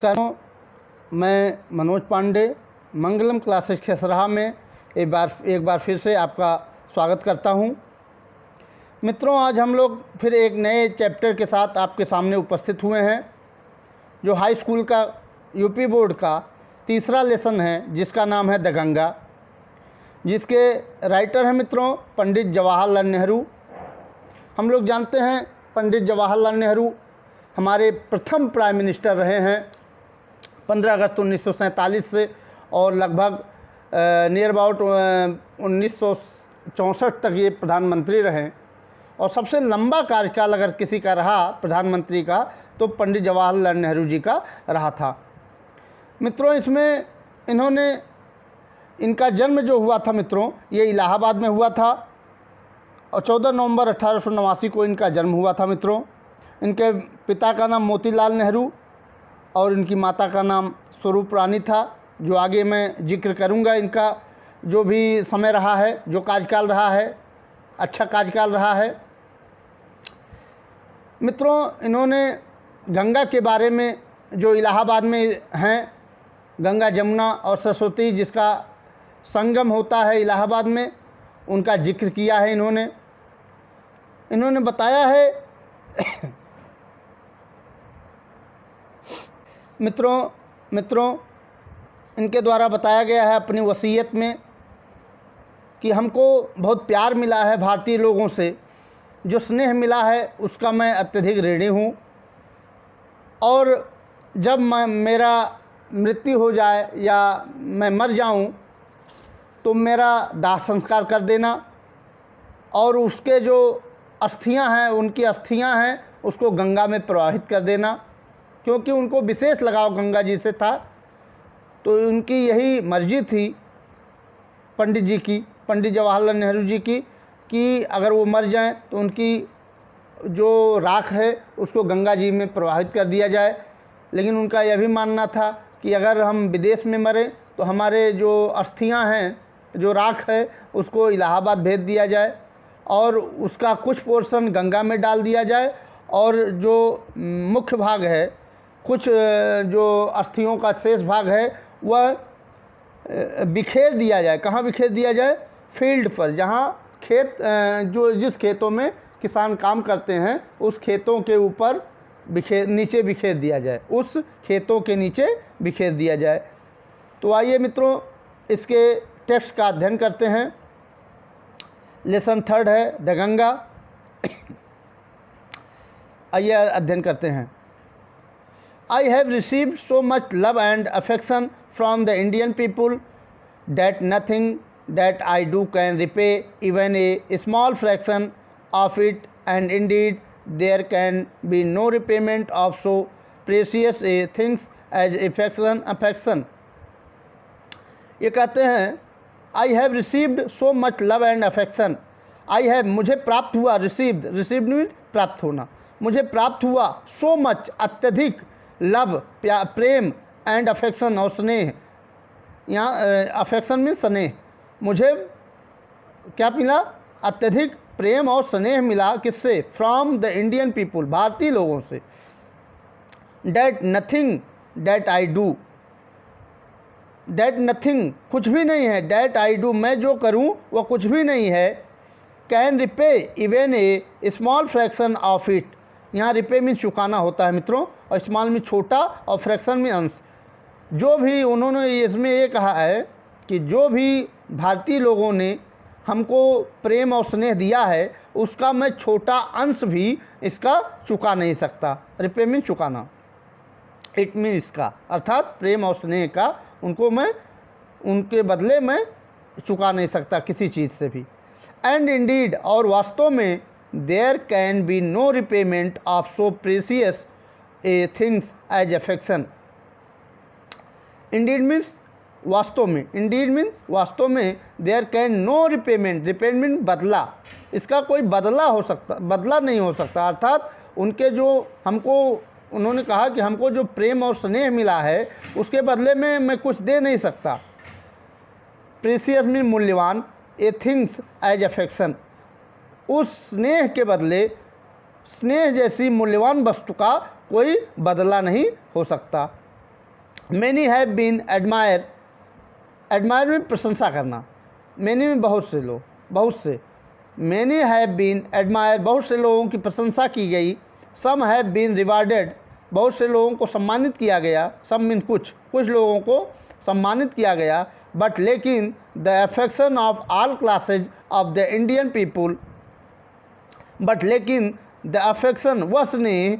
नमस्कार, मैं मनोज पांडे मंगलम क्लासेस खेसराहा में एक बार फिर से आपका स्वागत करता हूं। मित्रों, आज हम लोग फिर एक नए चैप्टर के साथ आपके सामने उपस्थित हुए हैं, जो हाई स्कूल का यूपी बोर्ड का तीसरा लेसन है, जिसका नाम है द गंगा, जिसके राइटर हैं मित्रों पंडित जवाहरलाल नेहरू। हम लोग जानते हैं पंडित जवाहरलाल नेहरू हमारे प्रथम प्राइम मिनिस्टर रहे हैं 15 अगस्त 1947 से, और लगभग नियर अबाउट 1964 तक ये प्रधानमंत्री रहे। और सबसे लंबा कार्यकाल अगर किसी का रहा प्रधानमंत्री का, तो पंडित जवाहरलाल नेहरू जी का रहा था। मित्रों, इसमें इनका जन्म जो हुआ था मित्रों, ये इलाहाबाद में हुआ था, और 14 नवंबर 1889 को इनका जन्म हुआ था मित्रों। इनके पिता का नाम मोतीलाल नेहरू और इनकी माता का नाम स्वरूप रानी था, जो आगे मैं जिक्र करूंगा। इनका जो भी समय रहा है, जो कार्यकाल रहा है, अच्छा कार्यकाल रहा है। मित्रों, इन्होंने गंगा के बारे में, जो इलाहाबाद में हैं, गंगा जमुना और सरस्वती जिसका संगम होता है इलाहाबाद में, उनका जिक्र किया है। इन्होंने बताया है मित्रों इनके द्वारा बताया गया है अपनी वसीयत में कि हमको बहुत प्यार मिला है भारतीय लोगों से, जो स्नेह मिला है उसका मैं अत्यधिक ऋणी हूँ, और जब मेरा मृत्यु हो जाए या मैं मर जाऊँ तो मेरा दाह संस्कार कर देना, और उसके जो अस्थियां हैं, उनकी अस्थियां हैं, उसको गंगा में प्रवाहित कर देना, क्योंकि उनको विशेष लगाव गंगा जी से था। तो उनकी यही मर्जी थी पंडित जवाहरलाल नेहरू जी की, कि अगर वो मर जाएं तो उनकी जो राख है उसको गंगा जी में प्रवाहित कर दिया जाए। लेकिन उनका यह भी मानना था कि अगर हम विदेश में मरें तो हमारे जो अस्थियां हैं, जो राख है, उसको इलाहाबाद भेज दिया जाए, और उसका कुछ पोर्शन गंगा में डाल दिया जाए, और जो मुख्य भाग है, कुछ जो अस्थियों का शेष भाग है, वह बिखेर दिया जाए। कहाँ बिखेर दिया जाए? फील्ड पर, जहाँ जिस खेतों में किसान काम करते हैं, उस खेतों के ऊपर नीचे बिखेर दिया जाए, उस खेतों के नीचे बिखेर दिया जाए। तो आइए मित्रों, इसके टेक्स्ट का अध्ययन करते हैं। लेसन 3 है द गंगा। आइए अध्ययन करते हैं। I have received so much love and affection from the Indian people that nothing that I do can repay even a small fraction of it, and indeed there can be no repayment of so precious a things as affection. ये कहते हैं I have received so much love and affection. I have, मुझे प्राप्त हुआ, received mean प्राप्त होना, मुझे प्राप्त हुआ so much, अत्यधिक, लव प्रेम, एंड अफेक्शन और स्नेह। यहाँ अफेक्शन में स्नेह, मुझे क्या मिला? अत्यधिक प्रेम और स्नेह मिला। किससे? फ्रॉम द इंडियन पीपुल, भारतीय लोगों से। That nothing that I do, that nothing कुछ भी नहीं है, डैट आई डू मैं जो करूँ वह कुछ भी नहीं है, can repay even a small fraction of it. यहाँ रिपे में चुकाना होता है मित्रों, और स्मॉल में छोटा, और फ्रैक्शन में अंश। जो भी उन्होंने इसमें ये कहा है कि जो भी भारतीय लोगों ने हमको प्रेम और स्नेह दिया है, उसका मैं छोटा अंश भी इसका चुका नहीं सकता। रिपे में चुकाना, इट मीन इसका अर्थात प्रेम और स्नेह का उनको मैं उनके बदले में चुका नहीं सकता किसी चीज़ से भी। एंड इंडीड, और वास्तव में, there can be no repayment of so precious a things as affection. Indeed means वास्तव में, इंडीड मीन्स वास्तव में, देयर कैन नो रिपेमेंट बदला, इसका कोई बदला नहीं हो सकता। अर्थात उनके जो हमको, उन्होंने कहा कि हमको जो प्रेम और स्नेह मिला है, उसके बदले में मैं कुछ दे नहीं सकता। प्रेसियस मीन मूल्यवान, ए थिंग्स एज अफेक्शन, उस स्नेह के बदले, स्नेह जैसी मूल्यवान वस्तु का कोई बदला नहीं हो सकता। Many have been admire, admire में प्रशंसा करना, मैनी में बहुत से लोग, बहुत से, मैनी हैव बीन एडमायर बहुत से लोगों की प्रशंसा की गई, सम हैव बीन रिवार्डेड बहुत से लोगों को सम्मानित किया गया, सम मीन कुछ लोगों को सम्मानित किया गया, बट लेकिन the affection of all classes of the Indian people, but लेकिन द अफेक्शन वह स्नेह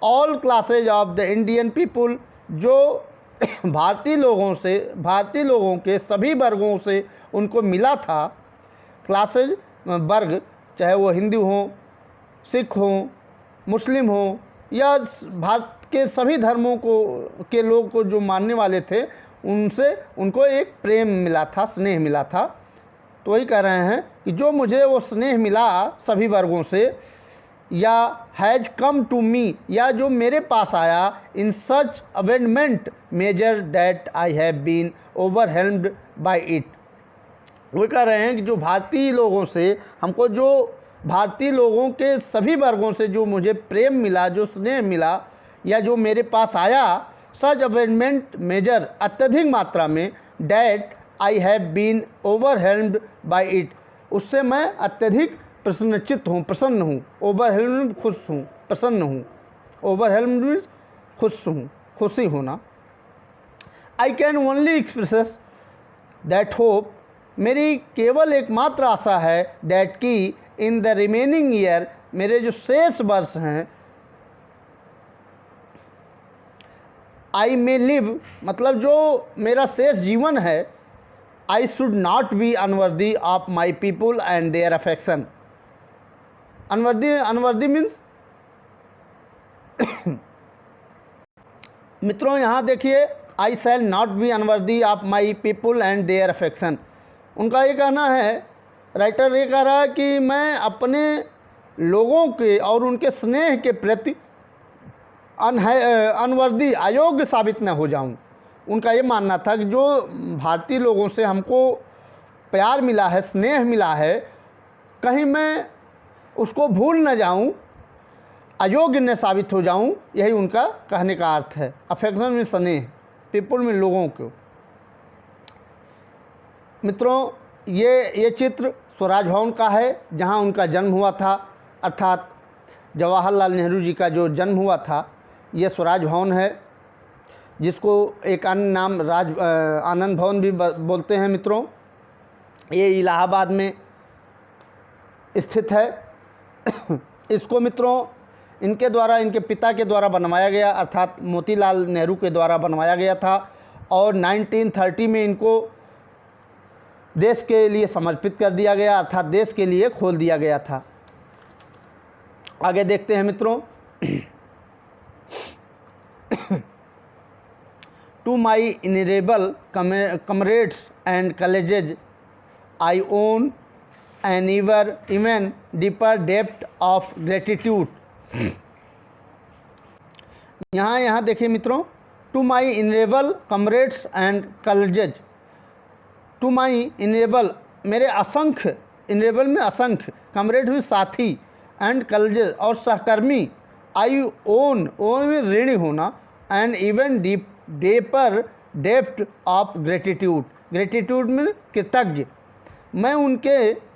all classes of the Indian people जो भारतीय लोगों के सभी वर्गों से उनको मिला था, क्लासेज वर्ग, चाहे वो हिंदू हों, सिख हों, मुस्लिम हों या भारत के सभी धर्मों के लोग को जो मानने वाले थे, उनसे उनको एक प्रेम मिला था, स्नेह मिला था। तो वही कह रहे हैं कि जो मुझे वो स्नेह मिला सभी वर्गों से, या हैज़ कम टू मी, या जो मेरे पास आया, in such abundant measure that I have been overwhelmed by it. वो कह रहे हैं कि जो भारतीय लोगों से हमको, जो भारतीय लोगों के सभी वर्गों से जो मुझे प्रेम मिला, जो स्नेह मिला, या जो मेरे पास आया, सच अवेंडमेंट मेजर अत्यधिक मात्रा में, that I have been overwhelmed by it, उससे मैं अत्यधिक प्रसन्नचित्त हूँ, प्रसन्न हूँ। ओवरहेल्म्ड खुश हूँ, प्रसन्न हूँ। ओवरहेल्म्ड मीन्स खुश हूँ, खुशी होना। I can only express that hope, मेरी केवल एकमात्र आशा है, डैट की इन द रिमेनिंग ईयर, मेरे जो शेष वर्ष हैं, आई मे लिव, मतलब जो मेरा शेष जीवन है, I should not be unworthy of my people and their affection. Unworthy means मित्रों यहाँ देखिए, I shall not be unworthy of my people and their affection. उनका ये कहना है, राइटर ये कह रहा है कि मैं अपने लोगों के और उनके स्नेह के प्रति अनवर्दी, अयोग्य साबित न हो जाऊं। उनका ये मानना था कि जो भारतीय लोगों से हमको प्यार मिला है, स्नेह मिला है, कहीं मैं उसको भूल न जाऊं, अयोग्य न साबित हो जाऊं। यही उनका कहने का अर्थ है। अफेक्शन में स्नेह, पीपुल में लोगों को। मित्रों ये चित्र स्वराज भवन का है, जहां उनका जन्म हुआ था, अर्थात जवाहरलाल नेहरू जी का जो जन्म हुआ था, ये स्वराज भवन है, जिसको एक अन्य नाम आनंद भवन भी बोलते हैं। मित्रों ये इलाहाबाद में स्थित है। इसको मित्रों इनके द्वारा, इनके पिता के द्वारा बनवाया गया, अर्थात मोतीलाल नेहरू के द्वारा बनवाया गया था, और 1930 में इनको देश के लिए समर्पित कर दिया गया, अर्थात देश के लिए खोल दिया गया था। आगे देखते हैं मित्रों। To my innumerable comrades and colleagues I owe an even deeper depth of gratitude. यहाँ देखिए मित्रों, to my innumerable comrades and colleagues, to my innumerable, मेरे असंख्य, इनरेबल में असंख्य, कमरेड में साथी, एंड कॉलेजेस और सहकर्मी, आई ओन में ऋणी होना, and even deeper depth of gratitude, gratitude में कृतज्ञ, मैं उनके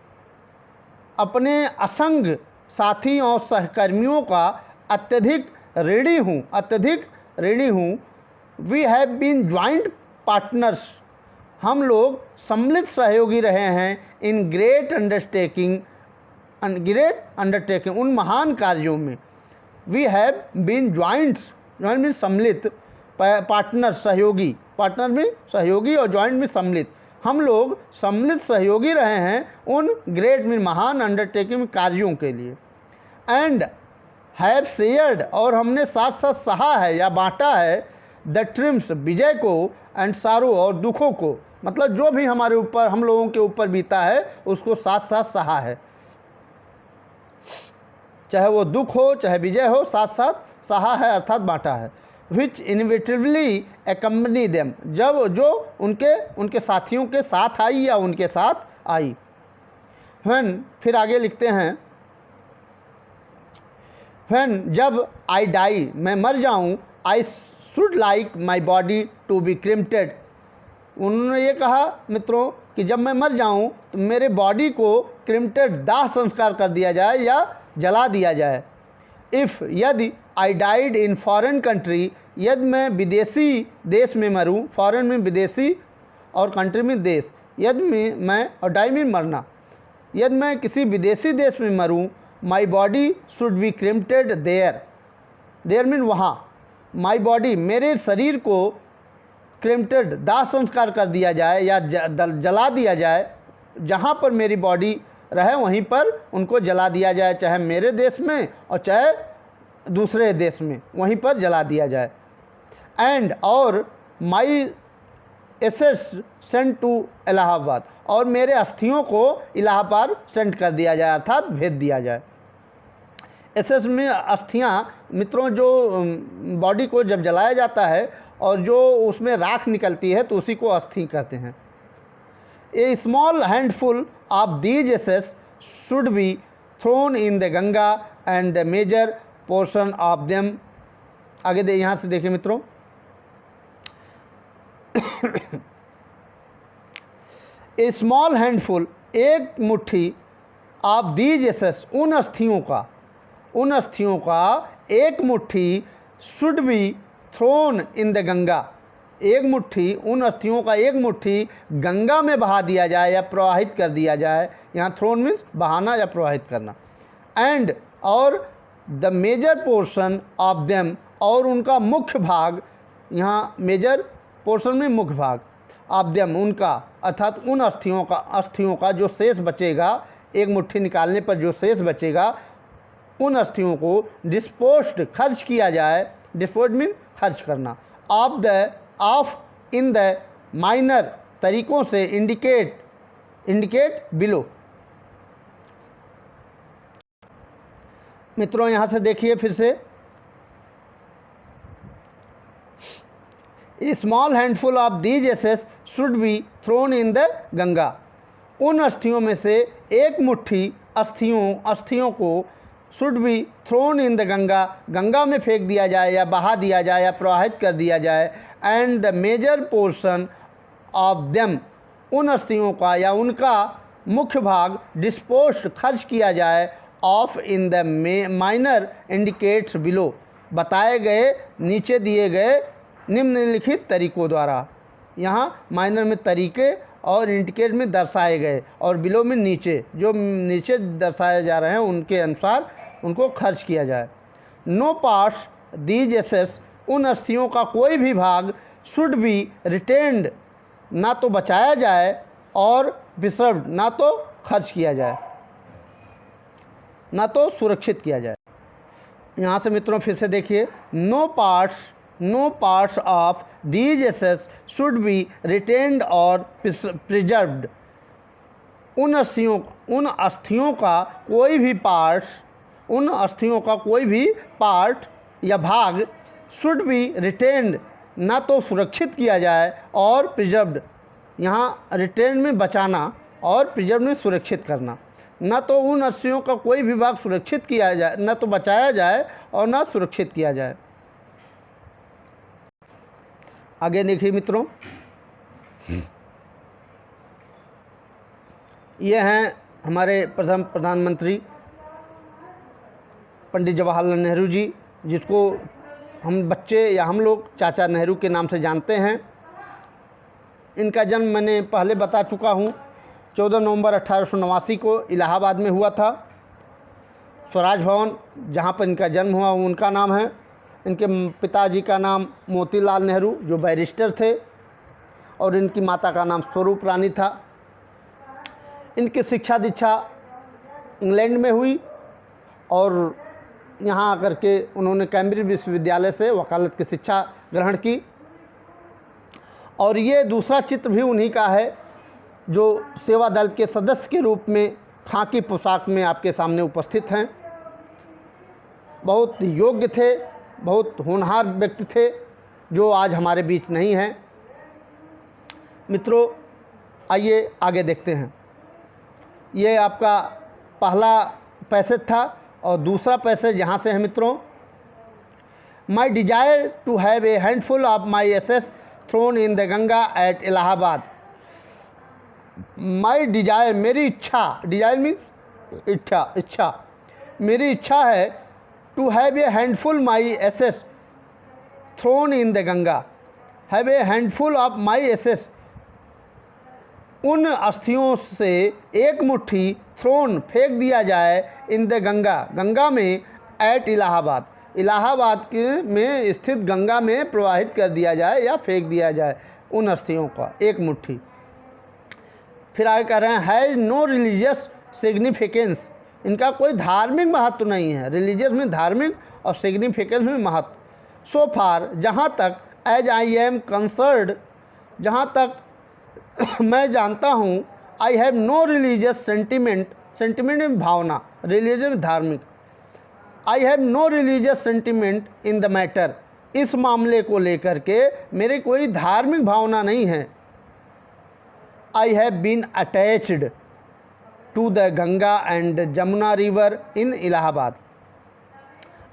अपने असंग साथी और सहकर्मियों का अत्यधिक ऋणी हूँ। We have been joint partners, हम लोग सम्मिलित सहयोगी रहे हैं, इन ग्रेट अंडरटेकिंग, उन महान कार्यों में। वी हैव बीन ज्वाइंट में सम्मिलित, पार्टनर सहयोगी, पार्टनर में सहयोगी और ज्वाइंट में सम्मिलित, हम लोग सम्मिलित सहयोगी रहे हैं उन ग्रेट में महान अंडरटेकिंग कार्यों के लिए। एंड हैव शेयर्ड, और हमने साथ साथ सहा है या बांटा है, द ट्रिम्स, विजय को, एंड सारो, और दुखों को, मतलब जो भी हमारे ऊपर, हम लोगों के ऊपर बीता है, उसको साथ साथ सहा है, चाहे वो दुख हो चाहे विजय हो, साथ साथ सहा है अर्थात बांटा है। विच इनविटेबली एकम्पनी देम, जब जो उनके साथियों के साथ आई या उनके साथ आई। व्हेन, फिर आगे लिखते हैं, व्हेन, जब आई डाई, मैं मर जाऊं, I should like my body to be cremated. उन्होंने ये कहा मित्रों कि जब मैं मर जाऊं तो मेरे बॉडी को क्रिम्प्टेड दाह संस्कार कर दिया जाए या जला दिया जाए। इफ़ यदि आई डाइड इन फॉरेन कंट्री, यदि मैं विदेशी देश में मरूं, फॉरेन में विदेशी और कंट्री में देश, यदि मैं और डाई में मरना, यदि मैं किसी विदेशी देश में मरूं, my body should be cremated there. There mean वहाँ, माई बॉडी मेरे शरीर को क्रिम्प्टेड दाह संस्कार कर दिया जाए या जला दिया जाए। जहाँ पर मेरी बॉडी रहे वहीं पर उनको जला दिया जाए, चाहे मेरे देश में और चाहे दूसरे देश में, वहीं पर जला दिया जाए। एंड और माई एसेट्स सेंड टू इलाहाबाद, और मेरे अस्थियों को इलाहाबाद सेंड कर दिया जाए, अर्थात भेज दिया जाए। एसेट्स में अस्थियाँ मित्रों, जो बॉडी को जब जलाया जाता है और जो उसमें राख निकलती है तो उसी को अस्थि कहते हैं। A small handful of these assets should be thrown in the Ganga and the major portion of them. आगे दे यहाँ से देखिए मित्रों, ए स्मॉल हैंडफुल, एक मुट्ठी, ऑफ दीज एसेट्स, उन अस्थियों का एक मुट्ठी, should be thrown in the Ganga, एक मुट्ठी, उन अस्थियों का एक मुट्ठी गंगा में बहा दिया जाए या प्रवाहित कर दिया जाए। यहाँ थ्रोन मीन्स बहाना या प्रवाहित करना। एंड और the major portion of them, और उनका मुख्य भाग, यहाँ मेजर पोर्शन में मुख्य भाग, ऑफ देम उनका, अर्थात उन अस्थियों का जो शेष बचेगा, एक मुट्ठी निकालने पर जो शेष बचेगा, उन अस्थियों को डिस्पोज्ड खर्च किया जाए। डिस्पोज मीन खर्च करना। ऑफ इन द माइनर तरीकों से इंडिकेट बिलो। मित्रों यहाँ से देखिए फिर से, small handful of these assets should be thrown in the Ganga, उन अस्थियों में से एक मुट्ठी अस्थियों को should be thrown in the Ganga, Ganga में फेंक दिया जाए या बहा दिया जाए या प्रवाहित कर दिया जाए। And the major portion of them, उन अस्थियों का या उनका मुख्य भाग डिस्पोज्ड खर्च किया जाए। Of in the minor indicates below, बताए गए नीचे दिए गए निम्नलिखित तरीकों द्वारा। यहाँ माइनर में तरीके और इंडिकेट में दर्शाए गए, और बिलो में नीचे, जो नीचे दर्शाए जा रहे हैं उनके अनुसार उनको खर्च किया जाए। नो पार्ट्स दीज एसेट्स, उन अस्थियों का कोई भी भाग, शुड बी रिटेन्ड, ना तो बचाया जाए, और प्रिजर्व्ड, ना तो खर्च किया जाए, ना तो सुरक्षित किया जाए। यहाँ से मित्रों फिर से देखिए, no parts of these assets should be retained और प्रिजर्व्ड, उन अस्थियों का कोई भी पार्ट या भाग, शुड बी रिटेन्ड, ना तो सुरक्षित किया जाए, और प्रिजर्व्ड, यहाँ रिटेन में बचाना और प्रिजर्व में सुरक्षित करना, ना तो उन अस्थियों का कोई भी भाग सुरक्षित किया जाए, ना तो बचाया जाए और ना सुरक्षित किया जाए। आगे देखिए मित्रों, ये हैं हमारे प्रथम प्रधानमंत्री पंडित जवाहरलाल नेहरू जी, जिसको हम बच्चे या हम लोग चाचा नेहरू के नाम से जानते हैं। इनका जन्म मैंने पहले बता चुका हूँ, 14 नवंबर 1889 को इलाहाबाद में हुआ था। स्वराज भवन जहाँ पर इनका जन्म हुआ उनका नाम है। इनके पिताजी का नाम मोतीलाल नेहरू जो बैरिस्टर थे, और इनकी माता का नाम स्वरूप रानी था। इनकी शिक्षा दीक्षा इंग्लैंड में हुई, और यहाँ आकर के उन्होंने कैम्ब्रिज विश्वविद्यालय से वकालत की शिक्षा ग्रहण की। और ये दूसरा चित्र भी उन्हीं का है, जो सेवा दल के सदस्य के रूप में खाकी पोशाक में आपके सामने उपस्थित हैं। बहुत योग्य थे, बहुत होनहार व्यक्ति थे, जो आज हमारे बीच नहीं हैं। मित्रों आइए आगे देखते हैं। ये आपका पहला पैसेज था, और दूसरा पैसेज यहाँ से है मित्रों। My desire to have a handful of my assets thrown in the Ganga at Allahabad. My desire, मेरी इच्छा, desire means इच्छा, मेरी इच्छा है to have a handful my assets thrown in the Ganga. Have a handful of my assets, उन अस्थियों से एक मुट्ठी थ्रोन फेंक दिया जाए इन द गंगा, गंगा में, एट इलाहाबाद, इलाहाबाद के में स्थित गंगा में प्रवाहित कर दिया जाए या फेंक दिया जाए उन अस्थियों का एक मुट्ठी। फिर आगे कह रहे हैं हैज़ नो रिलीजियस सिग्निफिकेंस, इनका कोई धार्मिक महत्व नहीं है। रिलीजियस में धार्मिक और सिग्निफिकेंस में महत्व। सो फार, जहाँ तक, एज आई एम कंसर्ड, जहाँ तक मैं जानता हूँ, I have no religious sentiment, sentiment में भावना, रिलीजियस में धार्मिक, I have no religious sentiment in the matter, इस मामले को लेकर के मेरे कोई धार्मिक भावना नहीं है। I have been attached to the Ganga and Jamuna river in Allahabad.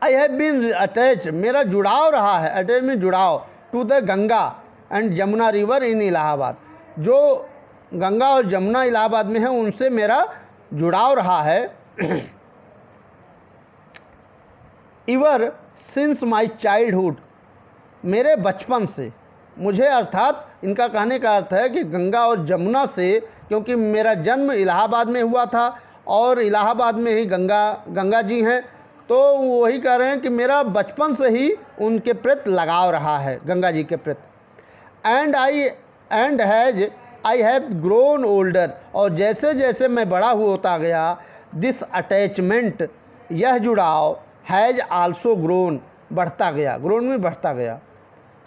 I have been attach, मेरा जुड़ाव रहा है, अटैच में जुड़ाव, to the Ganga and Jamuna river in Allahabad, जो गंगा और जमुना इलाहाबाद में है उनसे मेरा जुड़ाव रहा है। इवर सिंस माई चाइल्डहुड, मेरे बचपन से, मुझे, अर्थात इनका कहने का अर्थ है कि गंगा और जमुना से, क्योंकि मेरा जन्म इलाहाबाद में हुआ था और इलाहाबाद में ही गंगा जी हैं, तो वही कह रहे हैं कि मेरा बचपन से ही उनके प्रति लगाव रहा है, गंगा जी के प्रति। And I have grown older, और जैसे जैसे मैं बड़ा होता गया, दिस अटैचमेंट, यह जुड़ाव, हैज़ आल्सो ग्रोन, बढ़ता गया, ग्रोन में बढ़ता गया,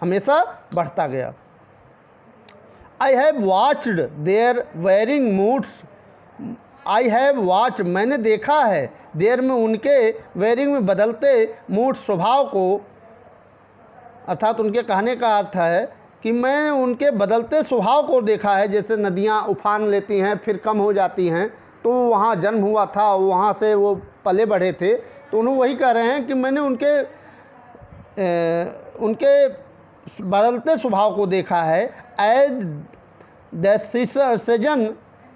हमेशा बढ़ता गया। I have watched their wearing moods, I have watch, मैंने देखा है, देयर में उनके, वेयरिंग में बदलते, मूड स्वभाव को, अर्थात उनके कहने का अर्थ है कि मैं उनके बदलते स्वभाव को देखा है। जैसे नदियाँ उफान लेती हैं फिर कम हो जाती हैं, तो वहाँ जन्म हुआ था, वहाँ से वो पले बढ़े थे, तो उन्होंने वही कह रहे हैं कि मैंने उनके बदलते स्वभाव को देखा है। एज द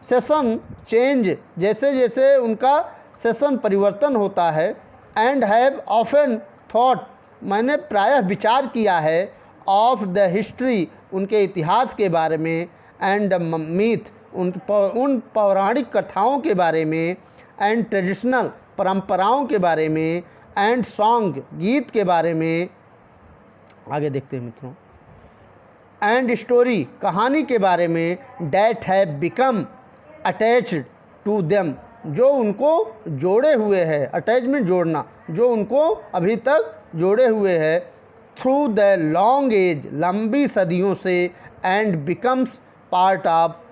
सेशन चेंज, जैसे जैसे उनका सेशन परिवर्तन होता है। एंड हैव ऑफन थॉट, मैंने प्रायः विचार किया है, ऑफ द हिस्ट्री, उनके इतिहास के बारे में, एंड मीथ, उन पौराणिक कथाओं के बारे में, एंड ट्रेडिशनल, परंपराओं के बारे में, एंड सॉन्ग, गीत के बारे में। आगे देखते हैं मित्रों। एंड स्टोरी, कहानी के बारे में, that have become attached to them, जो उनको जोड़े हुए है, अटैचमेंट जोड़ना, जो उनको अभी तक जोड़े हुए है, थ्रू द लॉन्ग एज, लंबी सदियों से, and becomes part of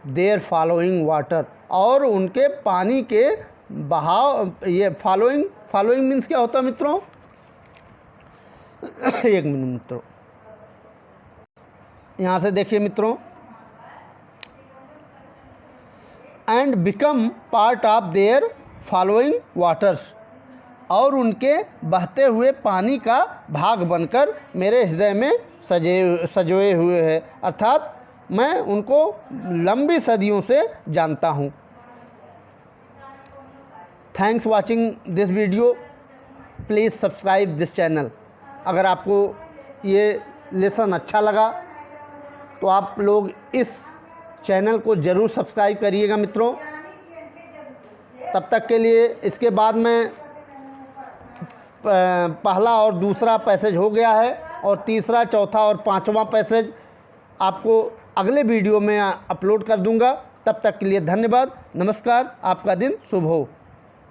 their following water, और उनके पानी के बहाव, ये फॉलोइंग मीन्स क्या होता है मित्रों? एक मिनट मित्रों, यहाँ से देखिए मित्रों, and become part of their following waters, और उनके बहते हुए पानी का भाग बनकर मेरे हृदय में सजोए हुए हैं, अर्थात मैं उनको लंबी सदियों से जानता हूँ। Thanks watching this video, please subscribe this channel. अगर आपको ये लेसन अच्छा लगा तो आप लोग इस चैनल को ज़रूर सब्सक्राइब करिएगा मित्रों। तब तक के लिए, इसके बाद में पहला और दूसरा पैसेज हो गया है, और तीसरा, चौथा और पांचवा पैसेज आपको अगले वीडियो में अपलोड कर दूंगा। तब तक के लिए धन्यवाद, नमस्कार, आपका दिन शुभ हो।